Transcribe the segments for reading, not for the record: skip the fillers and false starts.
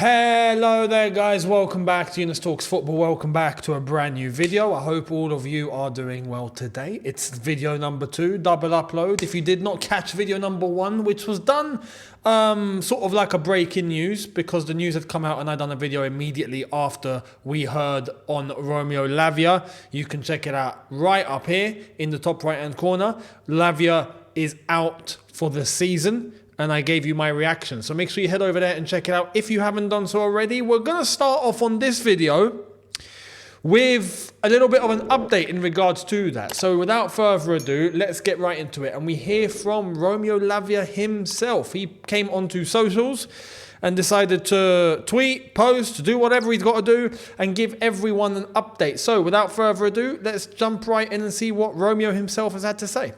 Hello there guys, welcome back to Younes Talks Football, welcome back to a brand new video. I hope all of you are doing well today. It's video number 2, double upload. If you did not catch video number 1, which was done sort of like a breaking news because the news had come out and I done a video immediately after we heard on Romeo Lavia. You can check it out right up here in the top right hand corner. Lavia is out for the season. And I gave you my reaction. So make sure you head over there and check it out if you haven't done so already. We're going to start off on this video with a little bit of an update in regards to that. So without further ado, let's get right into it. And we hear from Romeo Lavia himself. He came onto socials and decided to tweet, post, do whatever he's got to do and give everyone an update. So without further ado, let's jump right in and see what Romeo himself has had to say.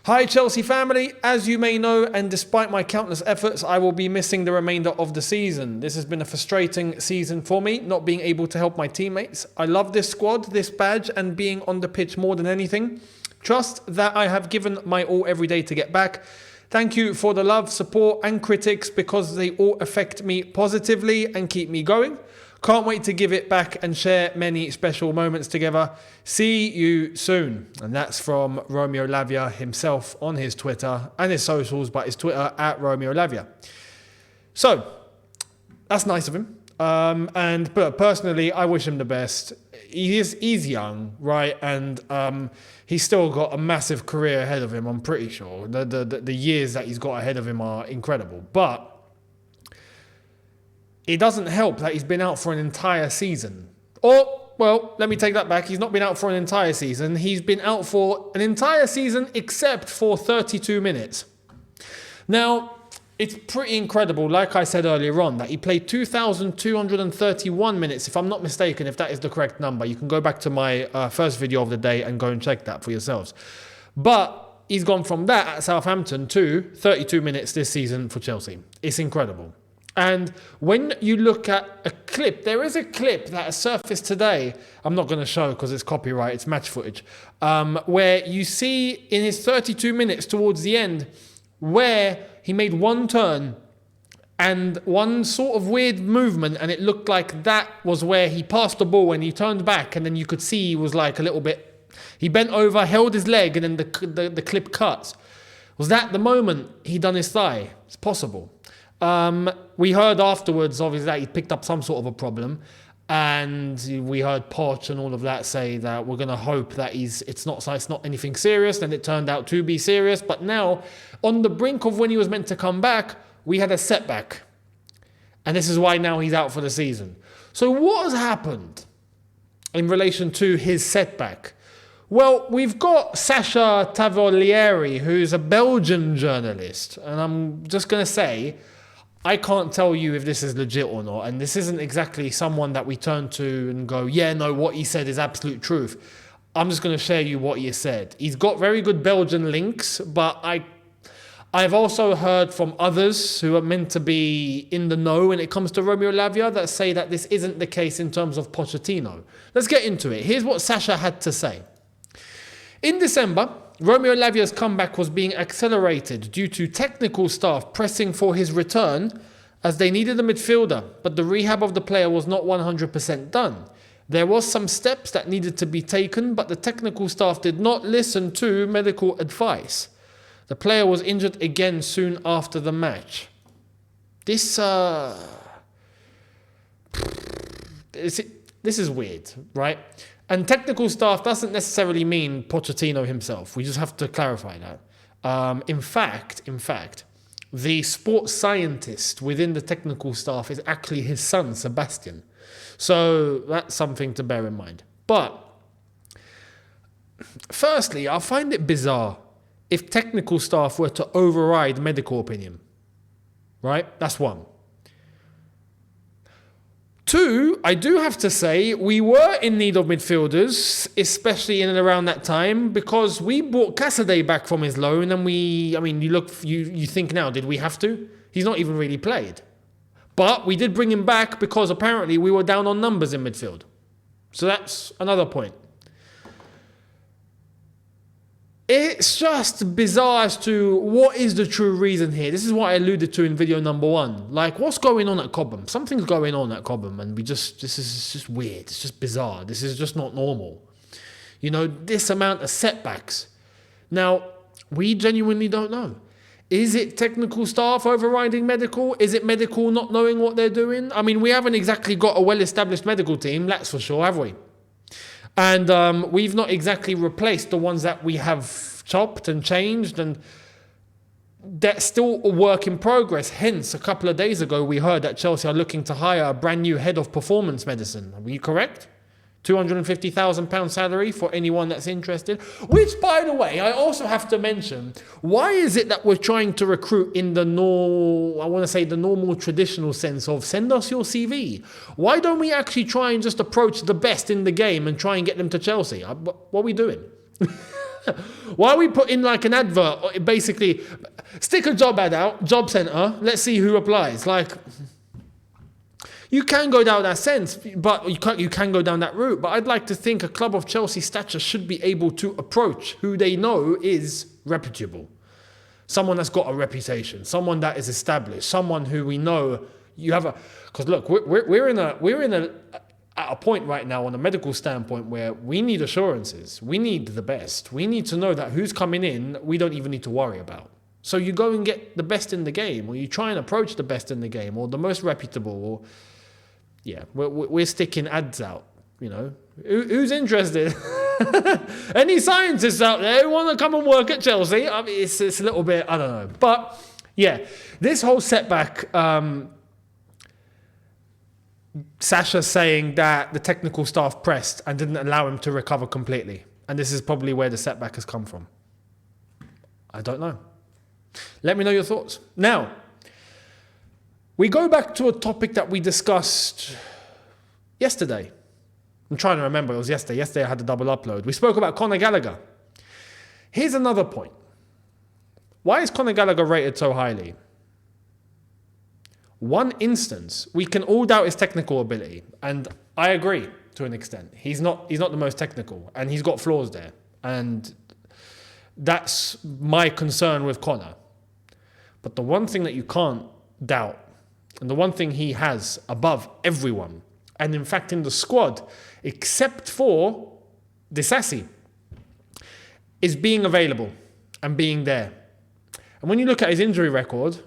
Hi Chelsea family, as you may know, and despite my countless efforts, I will be missing the remainder of the season. This has been a frustrating season for me, not being able to help my teammates. I love this squad, this badge, and being on the pitch more than anything. Trust that I have given my all every day to get back. Thank you for the love, support, and critics because they all affect me positively and keep me going. Can't wait to give it back and share many special moments together. See you soon. And that's from Romeo Lavia himself on his Twitter and his socials, but his Twitter at Romeo Lavia. So, that's nice of him. But personally, I wish him the best. He's young, right? And he's still got a massive career ahead of him, I'm pretty sure. The years that he's got ahead of him are incredible. But it doesn't help that he's been out for an entire season. Or, well, let me take that back. He's not been out for an entire season. He's been out for an entire season except for 32 minutes. Now, it's pretty incredible, like I said earlier on, that he played 2,231 minutes, if I'm not mistaken, if that is the correct number. You can go back to my first video of the day and go and check that for yourselves. But he's gone from that at Southampton to 32 minutes this season for Chelsea. It's incredible. And when you look at a clip, there is a clip that has surfaced today. I'm not going to show because it's copyright, it's match footage, where you see in his 32 minutes towards the end, where he made one turn and one sort of weird movement, and it looked like that was where he passed the ball and he turned back, and then you could see he was like a little bit, he bent over, held his leg, and then the clip cuts. Was that the moment he done his thigh? It's possible. We heard afterwards, obviously, that he picked up some sort of a problem, and we heard Poch and all of that say that we're going to hope that it's not anything serious, and it turned out to be serious. But now, on the brink of when he was meant to come back, we had a setback, and this is why now he's out for the season. So what has happened in relation to his setback? Well, we've got Sasha Tavolieri, who's a Belgian journalist, and I'm just going to say, I can't tell you if this is legit or not, and this isn't exactly someone that we turn to and go, yeah, no, what he said is absolute truth. I'm just going to share you what he said. He's got very good Belgian links, but I've also heard from others who are meant to be in the know when it comes to Romeo Lavia that say that this isn't the case in terms of Pochettino. Let's get into it. Here's what Sasha had to say. In December, Romeo Lavia's comeback was being accelerated due to technical staff pressing for his return as they needed a midfielder, but the rehab of the player was not 100% done. There was some steps that needed to be taken, but the technical staff did not listen to medical advice. The player was injured again soon after the match. This is weird, right? And technical staff doesn't necessarily mean Pochettino himself. We just have to clarify that. In fact, the sports scientist within the technical staff is actually his son, Sebastian. So that's something to bear in mind. But firstly, I find it bizarre if technical staff were to override medical opinion. Right? That's one. Two, I do have to say, we were in need of midfielders, especially in and around that time, because we brought Casadei back from his loan, and you think now, did we have to? He's not even really played. But we did bring him back because apparently we were down on numbers in midfield. So that's another point. It's just bizarre as to what is the true reason here. This is what I alluded to in video number 1. Like, what's going on at Cobham? Something's going on at Cobham, and this is just weird. It's just bizarre. This is just not normal. You know, this amount of setbacks. Now, we genuinely don't know. Is it technical staff overriding medical? Is it medical not knowing what they're doing? I mean, we haven't exactly got a well-established medical team, that's for sure, have we? And we've not exactly replaced the ones that we have chopped and changed, and that's still a work in progress. Hence, a couple of days ago, we heard that Chelsea are looking to hire a brand new head of performance medicine. Are we correct? £250,000 salary for anyone that's interested. Which, by the way, I also have to mention, why is it that we're trying to recruit in the normal traditional sense of send us your CV? Why don't we actually try and just approach the best in the game and try and get them to Chelsea? What are we doing? Why are we putting like an advert, basically stick a job ad out, job centre, let's see who applies. Like, you can go down that sense, but you can go down that route. But I'd like to think a club of Chelsea stature should be able to approach who they know is reputable. Someone that's got a reputation, someone that is established, someone who we know you have a... Because look, we're at a point right now on a medical standpoint where we need assurances. We need the best. We need to know that who's coming in, we don't even need to worry about. So you go and get the best in the game, or you try and approach the best in the game, or the most reputable, or... Yeah, we're sticking ads out, you know. Who's interested? Any scientists out there who want to come and work at Chelsea? I mean, it's a little bit, I don't know. But, yeah, this whole setback, Sasha saying that the technical staff pressed and didn't allow him to recover completely. And this is probably where the setback has come from. I don't know. Let me know your thoughts. Now, we go back to a topic that we discussed yesterday. I'm trying to remember, it was yesterday. Yesterday I had a double upload. We spoke about Conor Gallagher. Here's another point. Why is Conor Gallagher rated so highly? One instance, we can all doubt his technical ability. And I agree to an extent. He's not the most technical, and he's got flaws there. And that's my concern with Conor. But the one thing that you can't doubt, and the one thing he has above everyone, and in fact in the squad, except for Disasi, is being available and being there. And when you look at his injury record,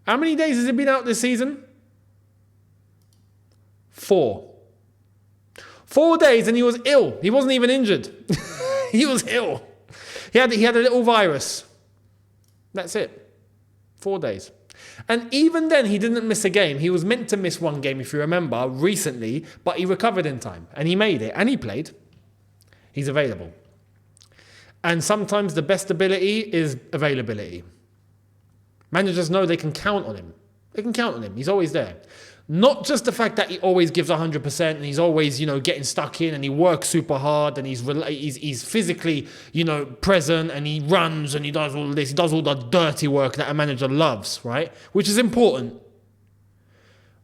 how many days has he been out this season? 4. 4 days, and he was ill. He wasn't even injured. He was ill. He had a little virus. That's it. 4 days. And even then, he didn't miss a game. He was meant to miss one game, if you remember, recently, but he recovered in time, and he made it, and he played. He's available. And sometimes the best ability is availability. Managers know they can count on him. They can count on him. He's always there. Not just the fact that he always gives 100% and he's always, getting stuck in and he works super hard and he's physically, present and he runs and he does all this. He does all the dirty work that a manager loves, right? Which is important.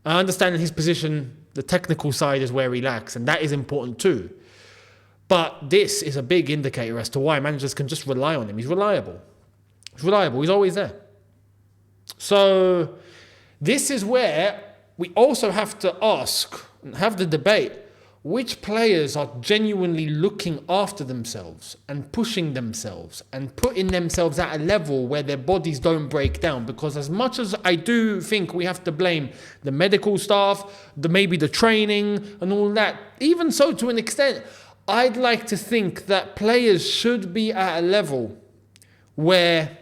I understand in his position, the technical side is where he lacks, and that is important too. But this is a big indicator as to why managers can just rely on him. He's reliable. He's reliable. He's always there. So this is where we also have to ask and have the debate, which players are genuinely looking after themselves and pushing themselves and putting themselves at a level where their bodies don't break down? Because as much as I do think we have to blame the medical staff, maybe the training and all that, even so to an extent, I'd like to think that players should be at a level where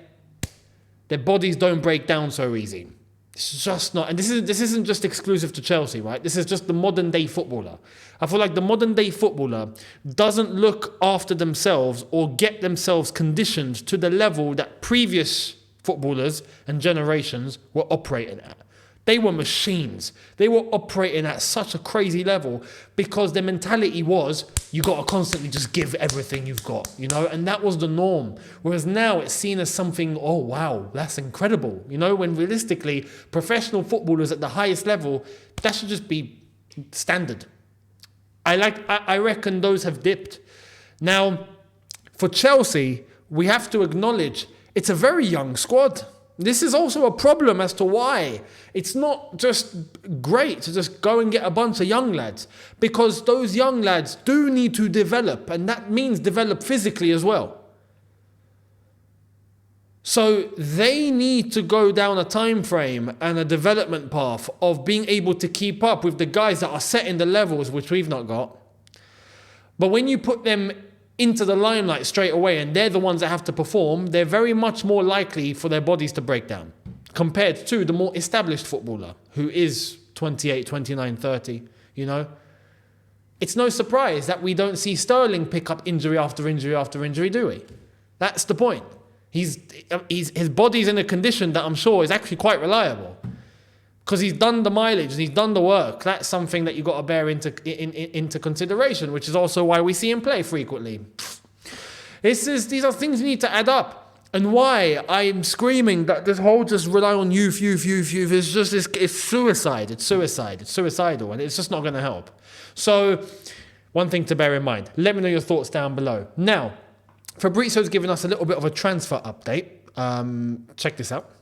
their bodies don't break down so easy. It's just not, and this isn't just exclusive to Chelsea, right? This is just the modern day footballer. I feel like the modern day footballer doesn't look after themselves or get themselves conditioned to the level that previous footballers and generations were operating at. They were machines. They were operating at such a crazy level because their mentality was, you got to constantly just give everything you've got, and that was the norm. Whereas now it's seen as something, oh, wow, that's incredible. When realistically, professional footballers at the highest level, that should just be standard. I reckon those have dipped. Now, For Chelsea, we have to acknowledge it's a very young squad. This is also a problem as to why it's not just great to just go and get a bunch of young lads, because those young lads do need to develop, and that means develop physically as well. So they need to go down a time frame and a development path of being able to keep up with the guys that are setting the levels, which we've not got. But when you put them into the limelight straight away and they're the ones that have to perform, they're very much more likely for their bodies to break down compared to the more established footballer who is 28, 29, 30, you know. It's no surprise that we don't see Sterling pick up injury after injury after injury, do we? That's the point. His body's in a condition that I'm sure is actually quite reliable because he's done the mileage and he's done the work. That's something that you've got to bear into consideration, which is also why we see him play frequently. These are things we need to add up. And why I'm screaming that this whole just rely on youth is just, it's suicide. It's suicidal, and it's just not going to help. So one thing to bear in mind. Let me know your thoughts down below. Now, Fabrizio's given us a little bit of a transfer update. Check this out.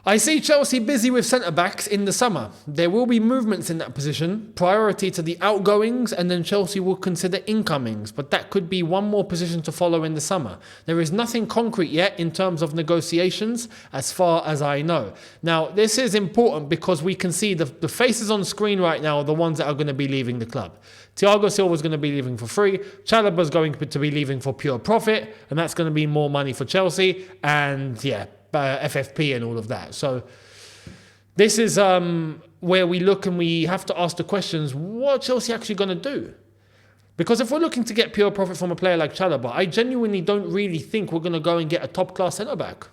I see Chelsea busy with centre-backs in the summer. There will be movements in that position, priority to the outgoings, and then Chelsea will consider incomings, but that could be one more position to follow in the summer. There is nothing concrete yet in terms of negotiations, as far as I know. Now, this is important because we can see the faces on screen right now are the ones that are going to be leaving the club. Thiago Silva's going to be leaving for free. Chalobah's going to be leaving for pure profit, and that's going to be more money for Chelsea, and FFP and all of that. So this is where we look and we have to ask the questions, what Chelsea actually going to do? Because if we're looking to get pure profit from a player like Chalobah, I genuinely don't really think we're going to go and get a top-class centre-back.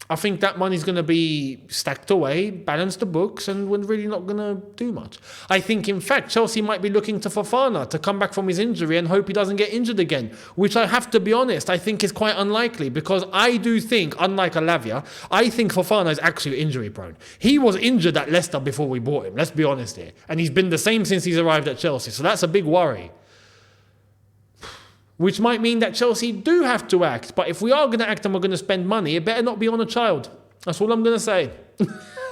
I think that money's going to be stacked away, balance the books, and we're really not going to do much. I think, in fact, Chelsea might be looking to Fofana to come back from his injury and hope he doesn't get injured again, which I have to be honest, I think is quite unlikely, because I do think, unlike Lavia, I think Fofana is actually injury prone. He was injured at Leicester before we bought him, let's be honest here, and he's been the same since he's arrived at Chelsea, so that's a big worry. Which might mean that Chelsea do have to act. But if we are going to act and we're going to spend money, it better not be on a child. That's all I'm going to say.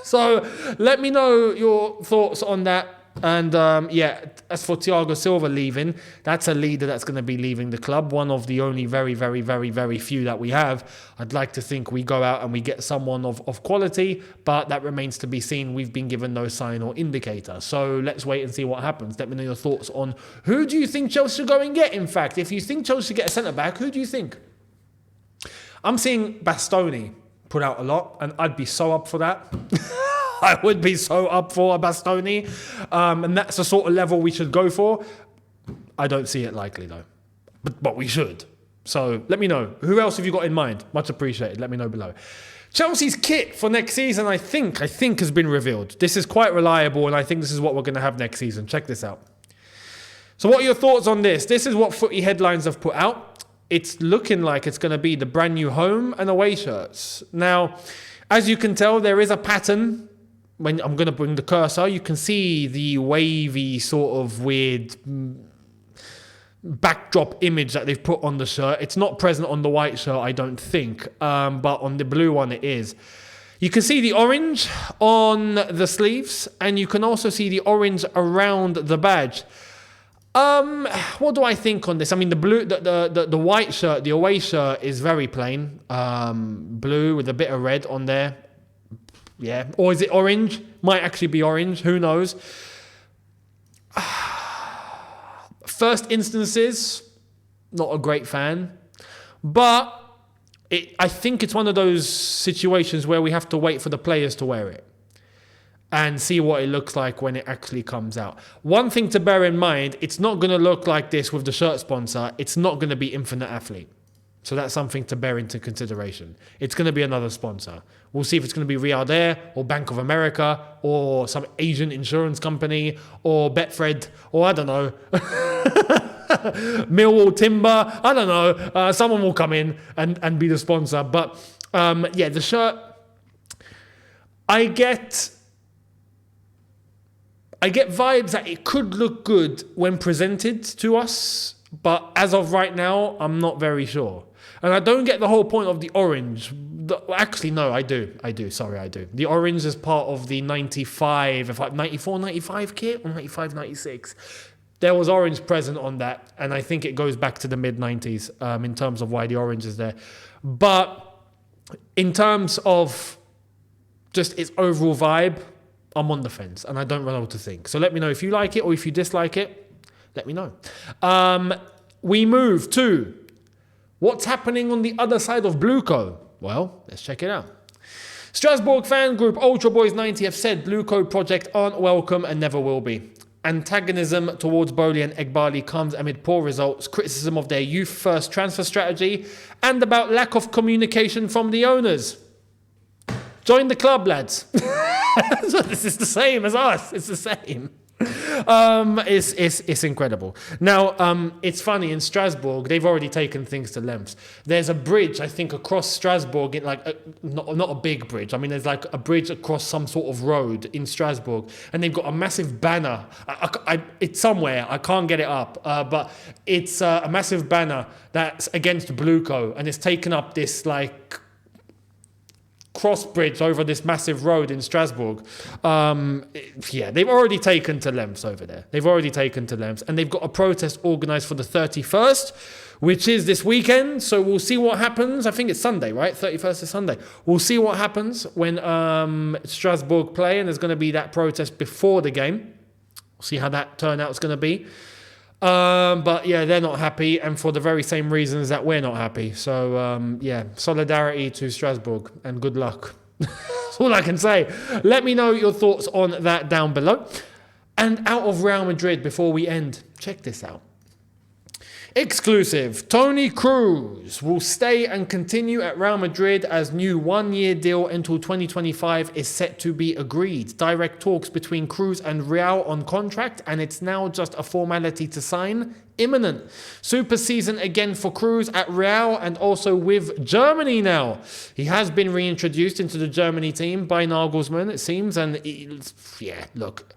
So let me know your thoughts on that. And as for Thiago Silva leaving, that's a leader that's going to be leaving the club. One of the only very, very, very, very few that we have. I'd like to think we go out and we get someone of quality, but that remains to be seen. We've been given no sign or indicator. So let's wait and see what happens. Let me know your thoughts on who do you think Chelsea should go and get, in fact. If you think Chelsea should get a centre-back, who do you think? I'm seeing Bastoni put out a lot, and I'd be so up for that. I would be so up for a Bastoni. And that's the sort of level we should go for. I don't see it likely, though. But we should. So let me know. Who else have you got in mind? Much appreciated. Let me know below. Chelsea's kit for next season, I think has been revealed. This is quite reliable, and I think this is what we're going to have next season. Check this out. So what are your thoughts on this? This is what Footy Headlines have put out. It's looking like it's going to be the brand new home and away shirts. Now, as you can tell, there is a pattern. When I'm going to bring the cursor, you can see the wavy sort of weird backdrop image that they've put on the shirt. It's not present on the white shirt, I don't think, but on the blue one it is. You can see the orange on the sleeves, and you can also see the orange around the badge. What do I think on this? I mean, the white shirt, the away shirt is very plain, blue with a bit of red on there. Yeah, or is it orange? Might actually be orange, who knows? First instances, not a great fan. But I think it's one of those situations where we have to wait for the players to wear it and see what it looks like when it actually comes out. One thing to bear in mind, it's not going to look like this with the shirt sponsor. It's not going to be Infinite Athlete. So that's something to bear into consideration. It's going to be another sponsor. We'll see if it's going to be Riyadh Air or Bank of America or some Asian insurance company or Betfred or I don't know, Millwall Timber. I don't know. Someone will come in and be the sponsor. But the shirt, I get vibes that it could look good when presented to us. but as of right now, I'm not very sure. And I don't get the whole point of the orange. Actually, no, I do. Sorry, I do. The orange is part of the 95, 94, 95 kit or 95, 96. There was orange present on that, and I think it goes back to the mid-90s in terms of why the orange is there. But in terms of just its overall vibe, I'm on the fence, and I don't know what to think. So let me know if you like it or if you dislike it. Let me know. We move to what's happening on the other side of BlueCo. Well, let's check it out. Strasbourg fan group Ultra Boys 90 have said BlueCo project aren't welcome and never will be. Antagonism towards Bowley and Egbali comes amid poor results, criticism of their youth-first transfer strategy, and about lack of communication from the owners. Join the club, lads. This is the same as us. It's the same. It's incredible. Now, it's funny, in Strasbourg, they've already taken things to lengths. There's a bridge, I think, across Strasbourg, not a big bridge. I mean, there's like a bridge across some sort of road in Strasbourg, and they've got a massive banner. It's somewhere, I can't get it up, but it's a massive banner that's against BlueCo, and it's taken up this like cross bridge over this massive road in Strasbourg. They've already taken to lengths over there. And they've got a protest organised for the 31st, which is this weekend. So we'll see what happens. I think it's Sunday, right? 31st is Sunday. We'll see what happens when Strasbourg play, and there's going to be that protest before the game. We'll see how that turnout's going to be. But yeah, they're not happy, and for the very same reasons that we're not happy. So solidarity to Strasbourg, and good luck. That's all I can say. Let me know your thoughts on that down below. And out of Real Madrid, before we end, check this out. Exclusive. Toni Kroos will stay and continue at Real Madrid as new one-year deal until 2025 is set to be agreed. Direct talks between Kroos and Real on contract, and it's now just a formality to sign. Imminent. Super season again for Kroos at Real and also with Germany now. He has been reintroduced into the Germany team by Nagelsmann, it seems. And look,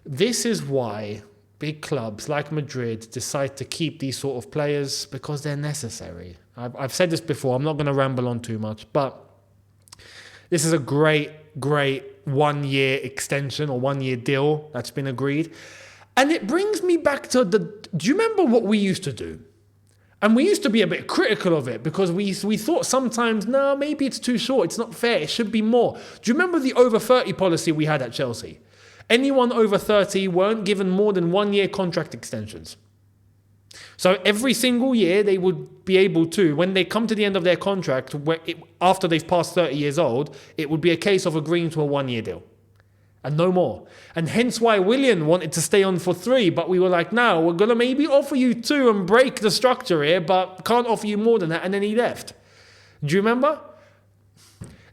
this is why big clubs like Madrid decide to keep these sort of players, because they're necessary. I've said this before, I'm not going to ramble on too much, but this is a great 1 year extension or 1 year deal that's been agreed. And it brings me back to do you remember what we used to do? And we used to be a bit critical of it because we thought sometimes, no, maybe it's too short, it's not fair, it should be more. Do you remember the over 30 policy we had at Chelsea? Anyone over 30 weren't given more than 1 year contract extensions. So every single year they would be able to, when they come to the end of their contract, after they've passed 30 years old, it would be a case of agreeing to a 1 year deal. And no more. And hence why Willian wanted to stay on for 3, but we were like, no, we're going to maybe offer you 2 and break the structure here, but can't offer you more than that. And then he left. Do you remember?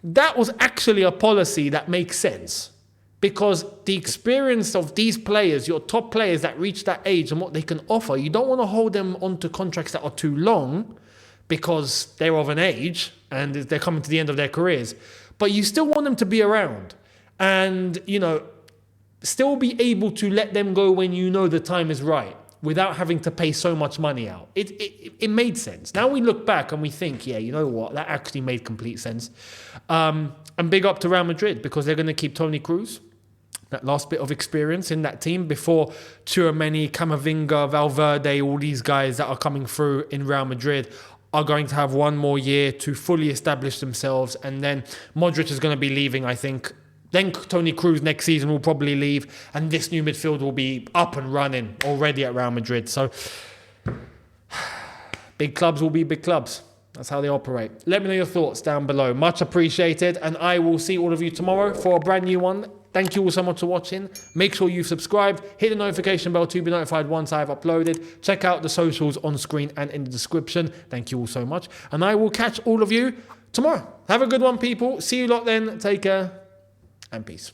That was actually a policy that makes sense. Because the experience of these players, your top players that reach that age and what they can offer, you don't want to hold them onto contracts that are too long because they're of an age and they're coming to the end of their careers. But you still want them to be around and, still be able to let them go when you know the time is right without having to pay so much money out. It made sense. Now we look back and we think, yeah, you know what? That actually made complete sense. And big up to Real Madrid because they're going to keep Toni Kroos. That last bit of experience in that team before Tchouaméni, Camavinga, Valverde, all these guys that are coming through in Real Madrid are going to have 1 more year to fully establish themselves. And then Modric is going to be leaving, I think. Then Toni Kroos next season will probably leave. And this new midfield will be up and running already at Real Madrid. So big clubs will be big clubs. That's how they operate. Let me know your thoughts down below. Much appreciated. And I will see all of you tomorrow for a brand new one. Thank you all so much for watching. Make sure you've subscribed. Hit the notification bell to be notified once I've uploaded. Check out the socials on screen and in the description. Thank you all so much. And I will catch all of you tomorrow. Have a good one, people. See you lot then. Take care and peace.